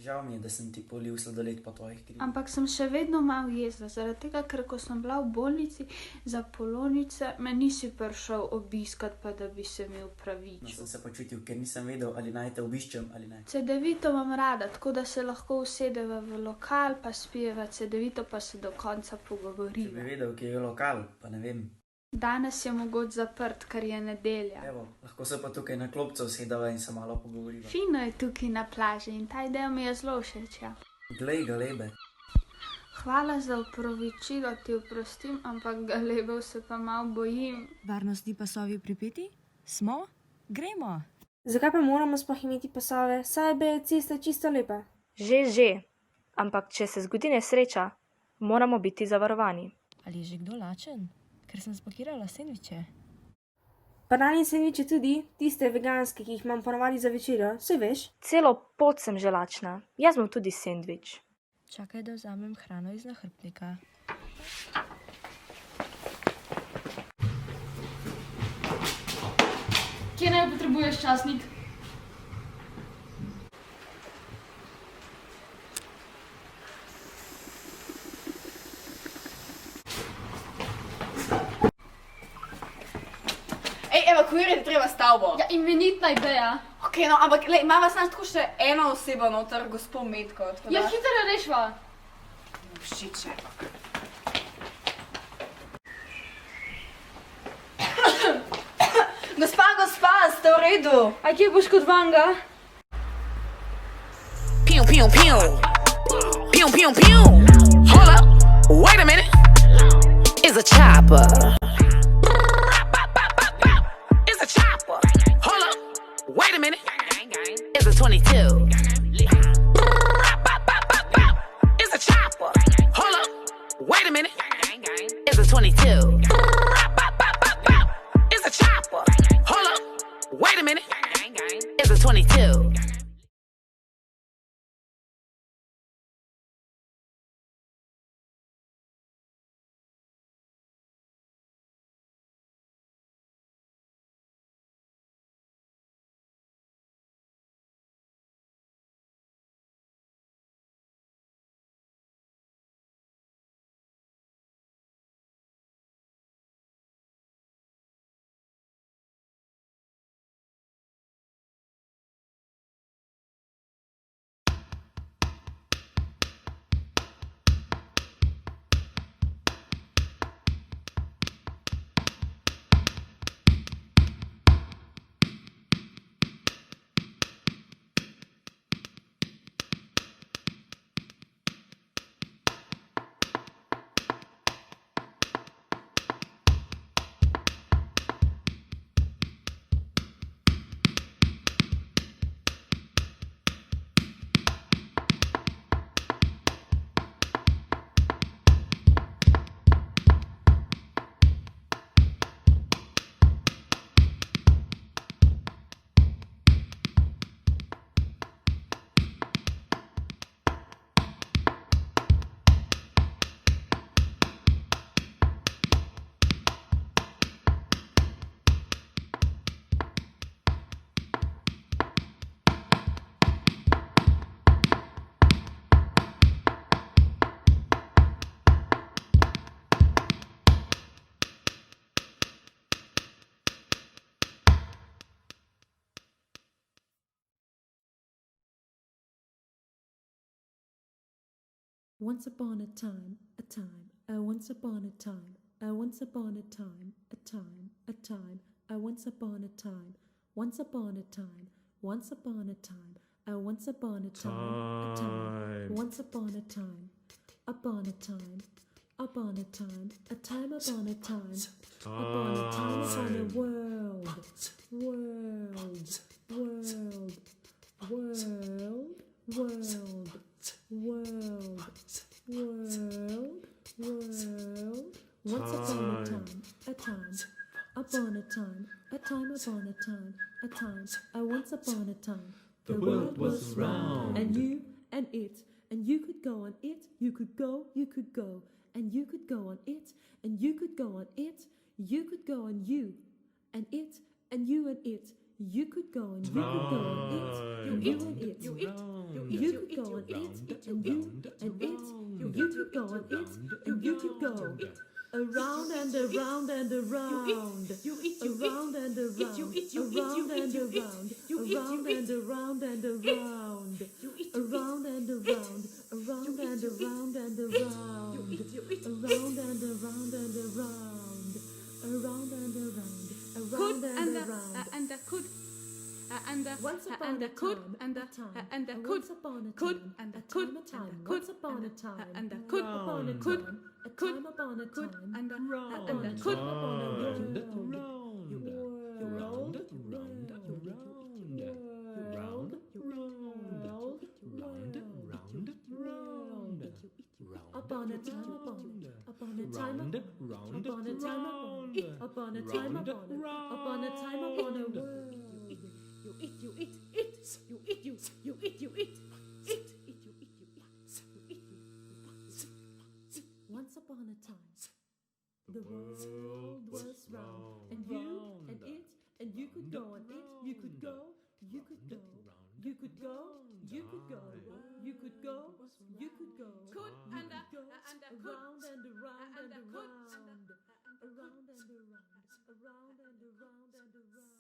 Žal mi je, da sem ti polil sladoled po tvojih krivih. Ampak sem še vedno malo jezna, zaradi tega, ker ko sem bila v bolnici za polonice, me nisi prišel obiskat, pa da bi se mi No, upravičil. sem se počutil, ker nisem vedel, ali naj te obiščem ali ne. CD-vito imam rada, tako da se lahko usedeva v lokal, pa spijeva CD-vito, pa se do konca Če bi pogovoriva. vedel, kje je lokal, pa ne vem. Danes je mogoče zaprt, ker je nedelja. Evo, lahko se pa tukaj na klopco usedava in se malo pogovoriva. Fino je tukaj na plaži in ta ideja mi je zelo všeč, ja. Glej, galebe. Hvala za opravičilo, ti oprostim, ampak galebov se pa malo bojim. Varnostni pasovi pripeti? Smo? Gremo! Zakaj pa moramo sploh imeti pasove, saj je cesta čisto lepa? Že. Ampak če se zgodi nesreča, moramo biti zavarovani. Ali je že kdo lačen? Ker sem spakirala sendviče. Banani sendviče tudi, tiste veganske, ki jih imam ponavadi za večerjo, saj veš? Celo pot sem že lačna. Jaz bom tudi sendvič. Čakaj, da vzamem hrano iz nahrbtnika. Kje naj potrebuješ časnik? Ej, evakuirati treba stavbo. Ja, imenitna ideja. Ok, no, ampak lej, imamo samo tako še eno osebo noter, gospod Metko. tako Ja, da- hitro jo rešva. Všeče. Gospa, ste v redu? A kje boš kot vanga? Pew, pew, pew. Pew, pew, pew. Hold up. Wait a minute. It's a chopper. It's a chopper. Hold up. Wait a minute. It's a 22. It's a chopper. Hold up. Wait a minute. It's a 22. It's a chopper. Hold up. Wait a minute. It's a 22. Once upon a time, once upon a time, once upon a time, once upon a time, once upon a time, once upon a time, once upon a time, once upon a time, upon a time, upon a time, a time upon a time, upon a time upon a world, world, world, world, world. World, world, world. Once upon a time, upon a time, a time upon a time, a time, once upon a time. The world was round, and you and it, and you could go on it, you could go, and you could go on it, and you could go on it, you could go on you, and it, and you and it, You could go and you could go and it. You and it. You could go and it. And you and it. You could go and it. And you could go. Around and around and around. Around and around. Around and around. Around and around and around. Around and around. Around and around and around. Around and around and around. Around and around. Around and around. And could. Once upon a time, and a time, and a could, could, and a time, a time, once upon a time, and a could, upon a could, a time upon a time, and a could, upon a round, upon a time, upon a time, upon a time, upon a time, upon a time, upon a world. You eat, Once upon a time, the world was round, and you and it, and you could go on it, you could go, you could go, you could go, you could go, you could go, you could go, Could and go, could. around and around and And around, could. around and around, around and around and around.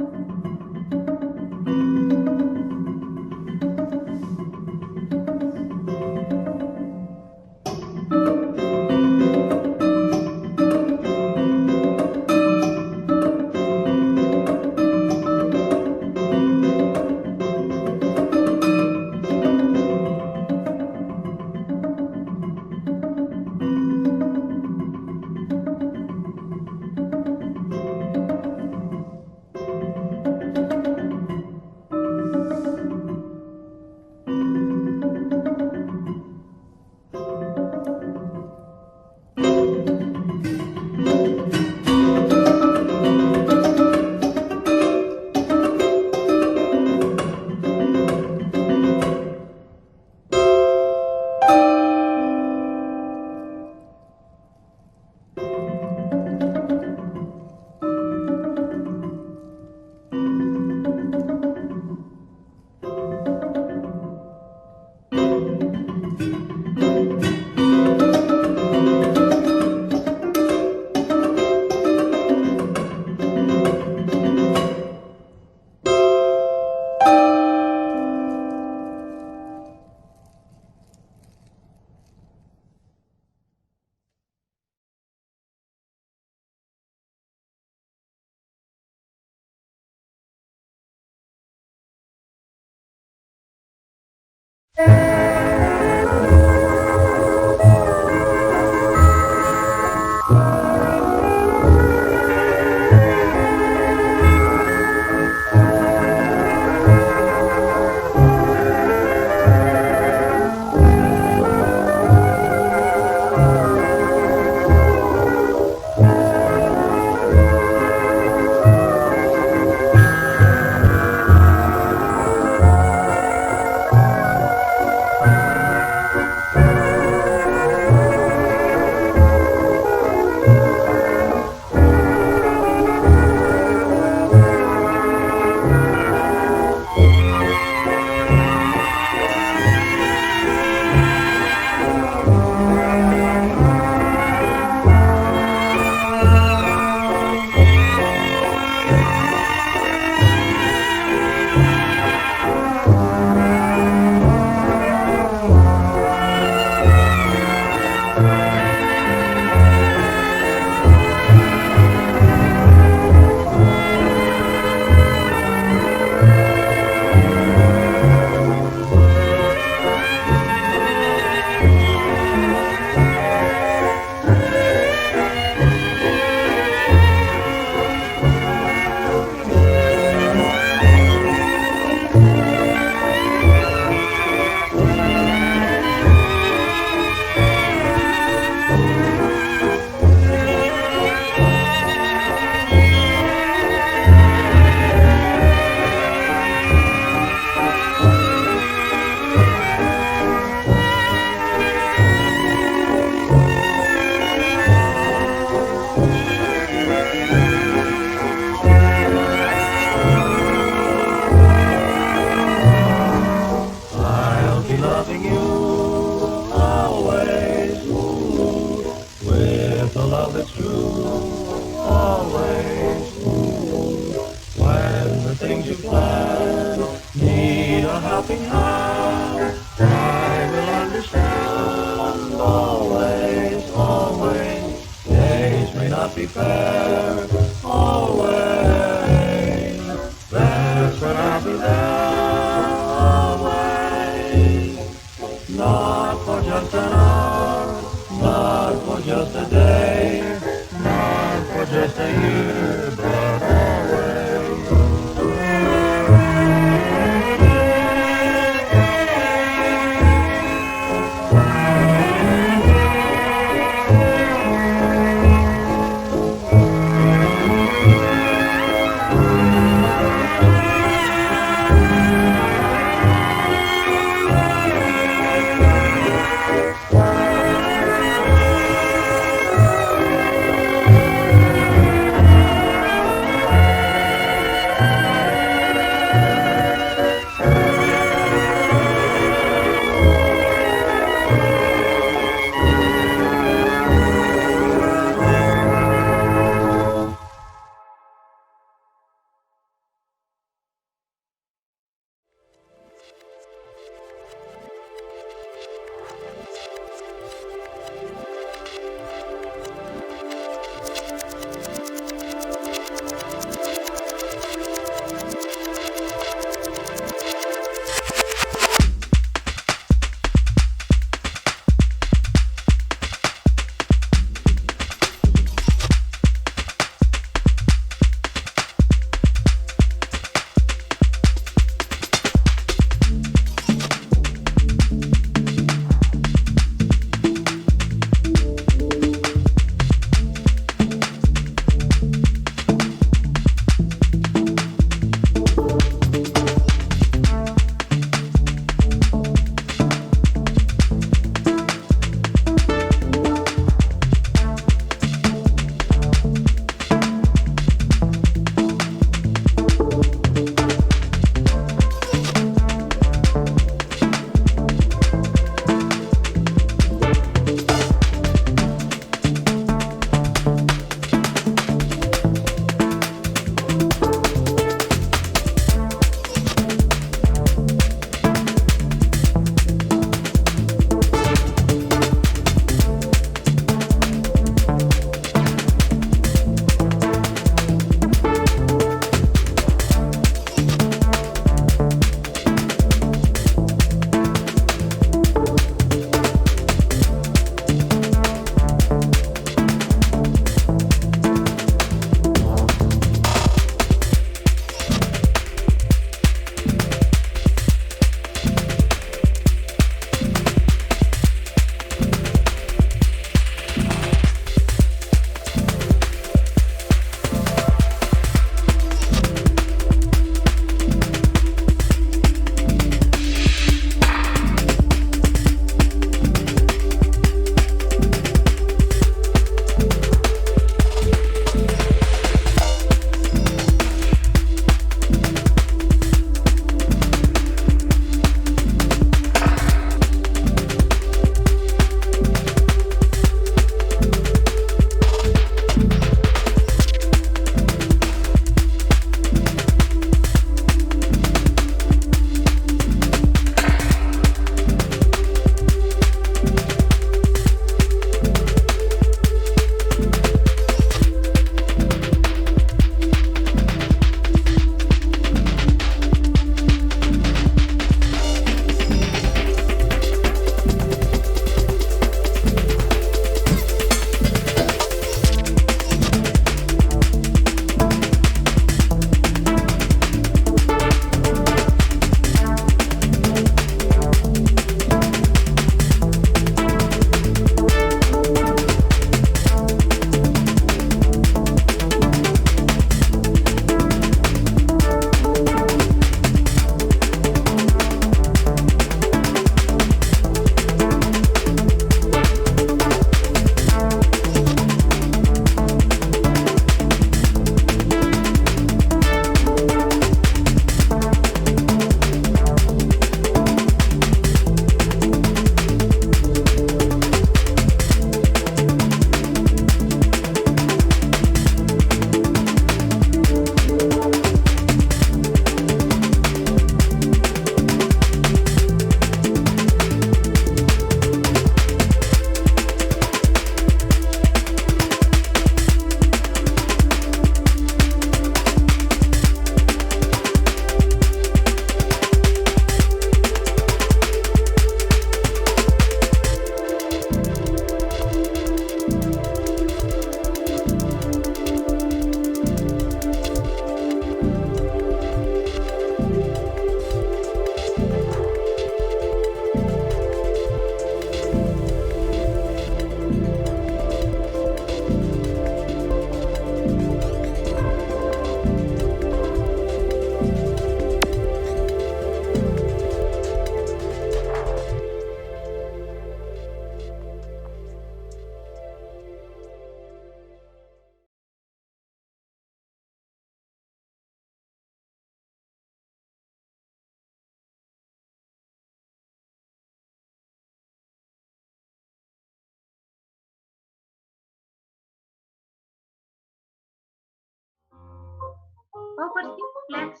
Polprsti, flex.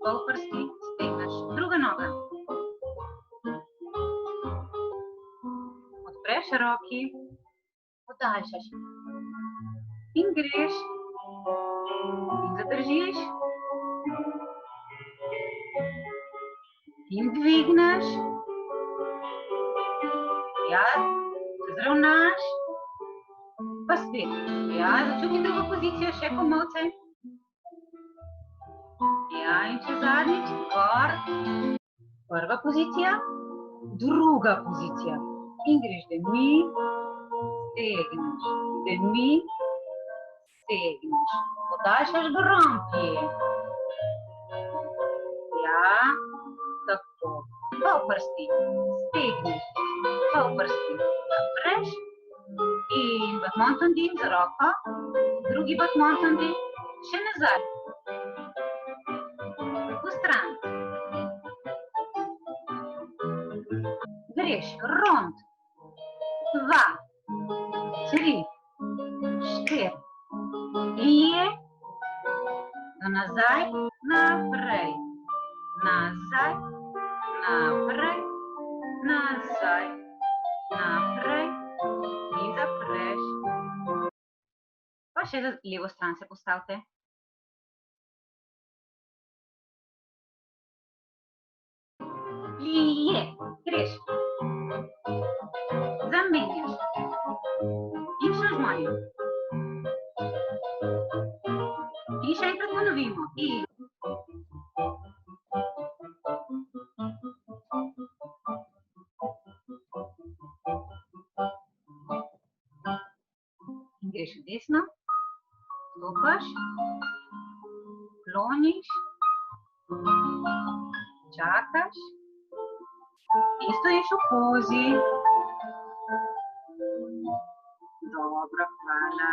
Polprsti, stegneš. Druga noga. Odpreš roki, podaljšaš in greš in zadržiš in dvigneš. Ja, se zravnaš, pa spet. Ja, začuti drugo pozicijo, še komolce. Ja, in še zadnjič, gor. Prva pozicija, druga pozicija. In greš demi, stegneš, demi, stegneš. Podaljšaš grompje. Ja, tako. Polprsti, stegneš, polprsti, zapreš in badminton dip z roko, drugi badminton dip, še nazaj. V stran. Greš rond. 2, 3, 4. Lije. Do nazaj, naprej. Nazaj, naprej, nazaj, naprej in zapreš. Pa še za levo stran se postavite. Lije, greš. Zamenjaš. In še žmonjo. In še enkrat ponovimo. In greš v desno, stopaš, kloniš, čakaš in stojiš v pozi. Dobro, hvala.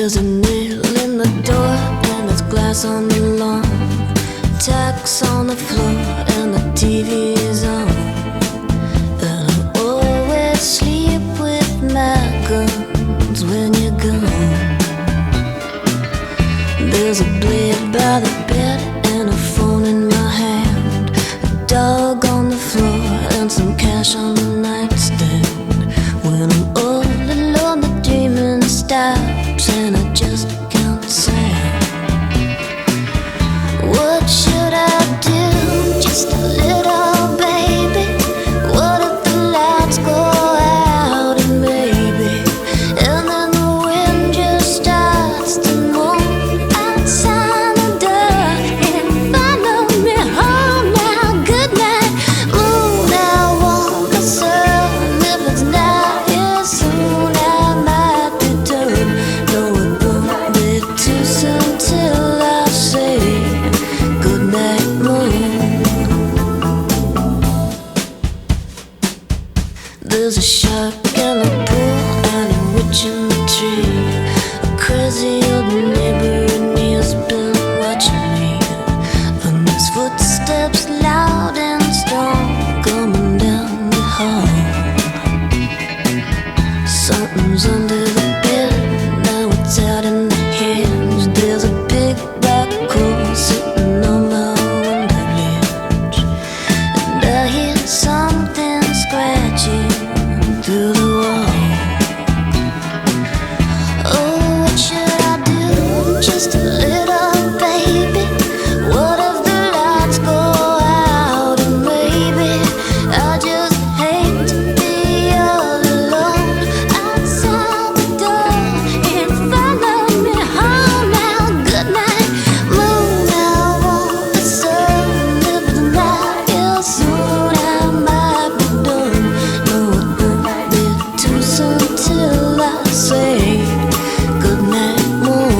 There's a nail in the door and there's glass on the lawn. tacks on the floor and the TV is on. And I always sleep with my guns when you're gone. There's a blade by the bed and a phone in my hand, a dog on the floor and some cash on the nightstand. When I'm all alone, the dreaming stops and I just count sand. What should I do? Just a little baby. What if the lights go out and maybe, and then the wind just starts to moan outside the door and follow me home now. Good night, moon. I want the sun. If it's not here soon, I might be done. No, it won't be too soon till I say goodnight, moon. There's a shark in the pool and a witch in the tree. A crazy old neighbor and he's been watching me. And there's footsteps loud and strong coming down the hall. Something's under the bed, now it's out in the hedge. There's a big black hole sitting on my window ledge, and I hear something scratching through the wall. Oh, what should I do? Just a little baby. What if the lights go out and maybe I just hate to be all alone outside the door and follow me home now. Good night, moon. I want the sun. If it's not here soon, I might be done. No, it won't be too soon till I say goodnight, moon.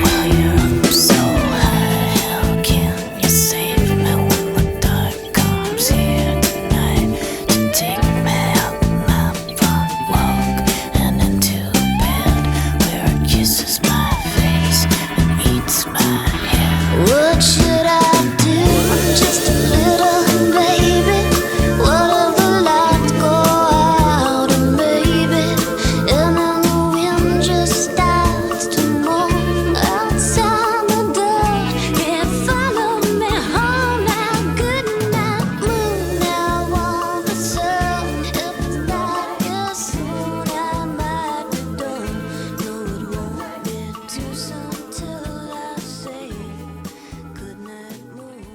While you're up so high, how can you save me when the dark comes here tonight to take me out my front walk and into bed where it kisses my face and eats my hair? What should I do? Just a little baby. What if the lights go out and maybe, and then the wind just starts to moan outside the door and follow me home now. Good night, moon. I want the sun. If it's not here soon, I might be done. No, it won't be too soon till I say goodnight, moon.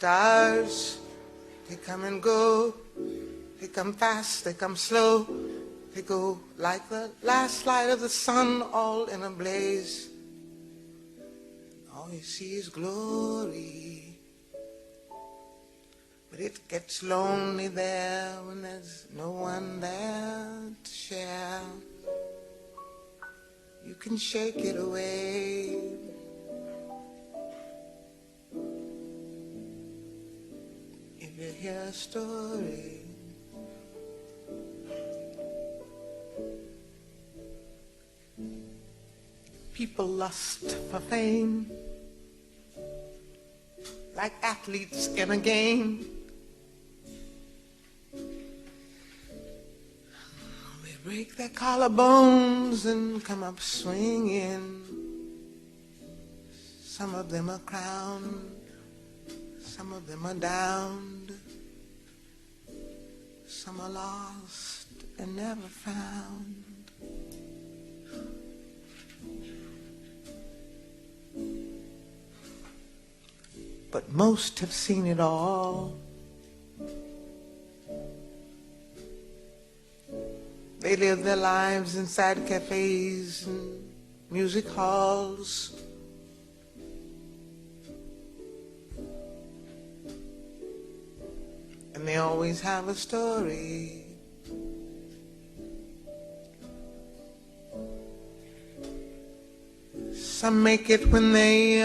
stars, they come and go. They come fast, they come slow. They go like the last light of the sun, all in a blaze. All you see is glory. But it gets lonely there when there's no one there to share. You can shake it away. If you hear a story, people lust for fame, like athletes in a game. They break their collarbones and come up swinging. Some of them are crowned, some of them are downed, some are lost and never found. But most have seen it all. They live their lives inside cafes and music halls. And they always have a story. Some make it when they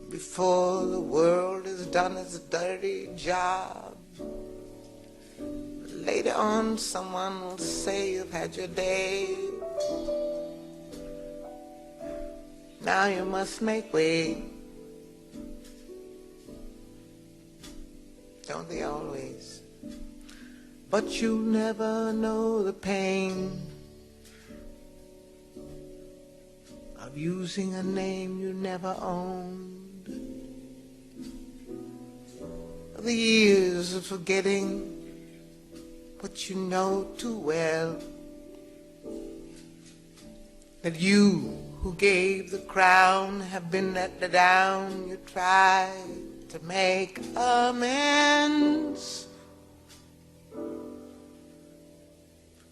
before the world has done its dirty job. But later on someone will say you've had your day. Now you must make way. Don't they always? But you never know the pain of using a name you never owned. The years of forgetting what you know too well. That you who gave the crown have been let down. You tried to make amends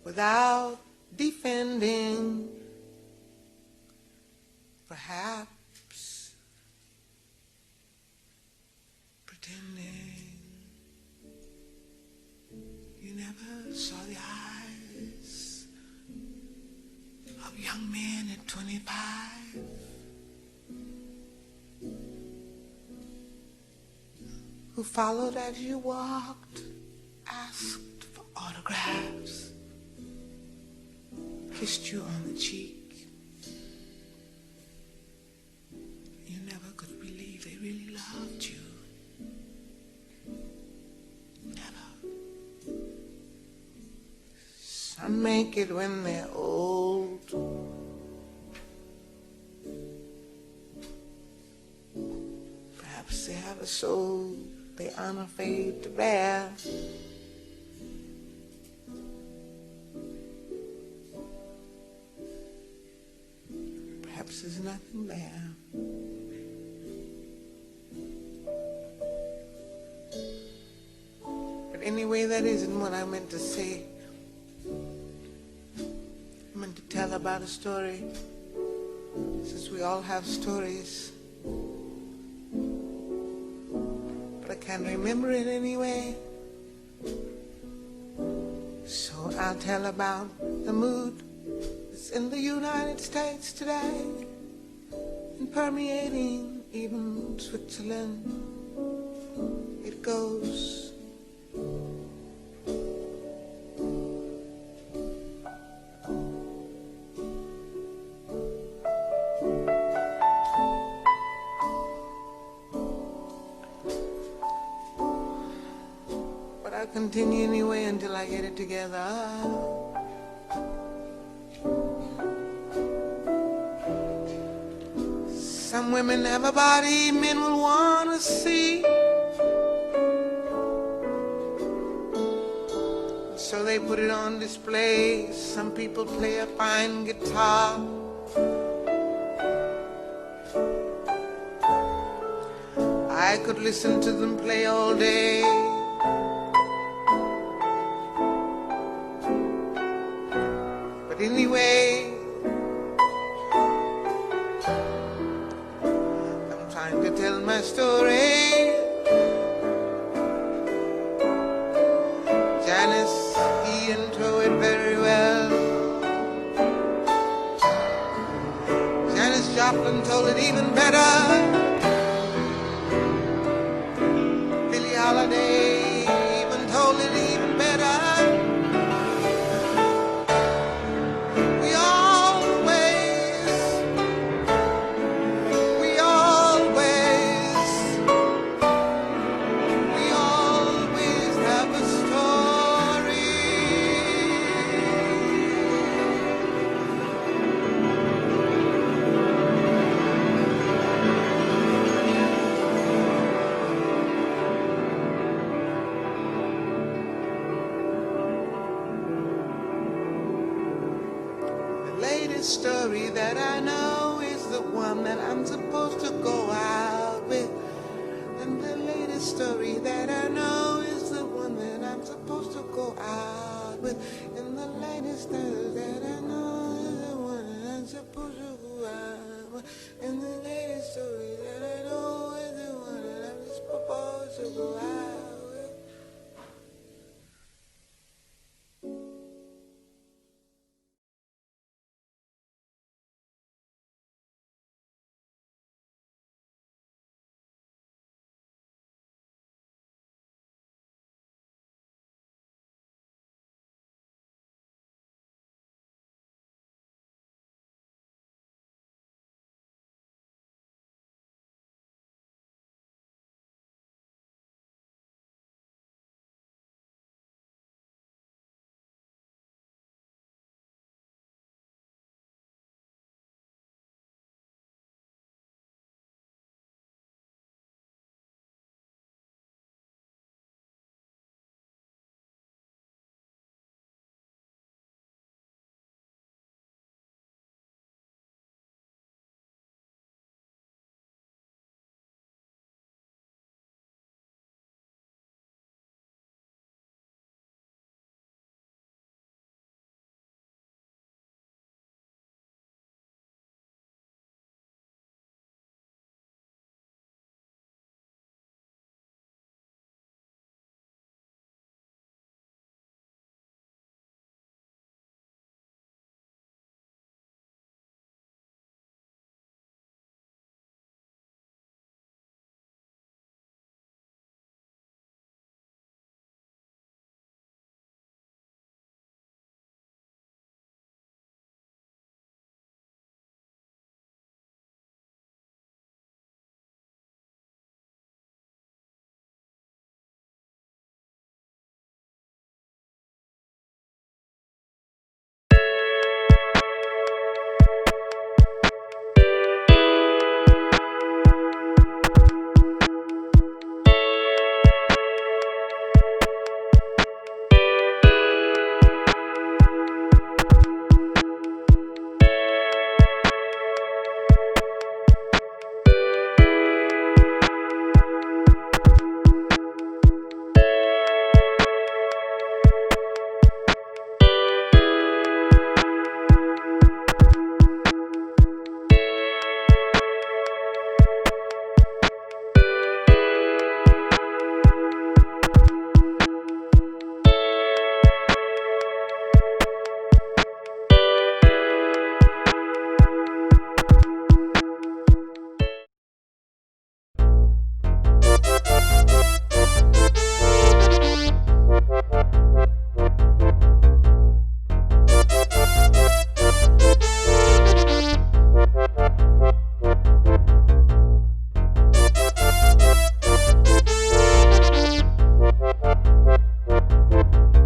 without defending. Perhaps pretending you never saw the eyes of young men at 25 who followed as you walked, asked for autographs, kissed you on the cheek. You never could believe they really loved you. Never. Some make it when they're old. Perhaps they have a soul they aren't afraid to bear. Perhaps there's nothing there. But anyway, that isn't what I meant to say. I meant to tell about a story, since we all have stories. But I can't remember it anyway. So I'll tell about the mood that's in the United States today, and permeating even Switzerland. It goes. I'll continue anyway until I get it together. Some women have a body men will want to see, so they put it on display. Some people play a fine guitar, I could listen to them play all day. But anyway, I'm trying to tell my story. Janice, Ian told it very well. Janis Joplin told it even better. Billie Holiday even told it even better. We always have a story. The latest story that I know is the one that I'm supposed to go out with. And the latest story that I know is the one that I'm supposed to go out with. And the latest that